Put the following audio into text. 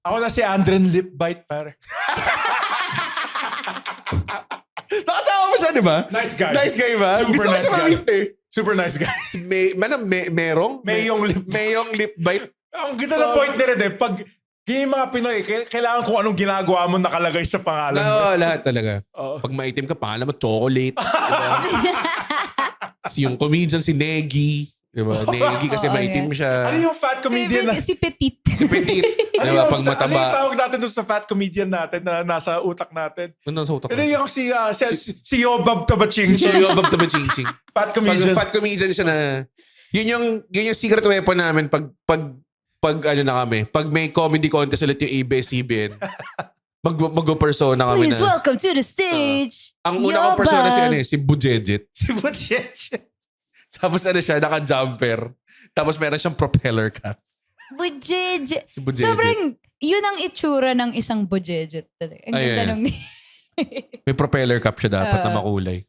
Ako na si Andren Lipbite, pare. Nakasama mo siya, di ba? Nice guy. Nice guy ba? Super Gusto ko nice siya guy. ma-meet eh. Super nice guy. Si Merong? Mayong lip bite. Ang ganda ng point na rin eh. Pag yung mga Pinoy, kailangan kung anong ginagawa mo nakalagay sa pangalan mo. Oo, lahat talaga. Oo. Pag maitim ka, pangalan mo, chocolate. Diba? Yung comedian, si Negi. Diba? Negi kasi maitim siya. Ano yung fat comedian na? Si Petit. Si Petit. Diba? Pag Ano yung mataba. tawag natin doon sa fat comedian natin na nasa utak natin? Ano sa utak? Ano yung si Yobab Tabaching. Siya yung babta ba ching-ching. Fat Pag comedian. fat comedian siya na, yun yung secret weapon namin pag ano na kami. Pag may comedy contest ulit yung ABS-CBN, mag-persona kami Please na. welcome to the stage. Ang una kong persona si Bujejet. Si Butchech. Tapos ano siya, naka-jumper. Tapos meron siyang propeller cap. Bujejet. Si Bujejet. Sobrang, yun ang itsura ng isang bujejet talaga. Ang Ay, ganda ay. nung May propeller cap siya dapat na makulay.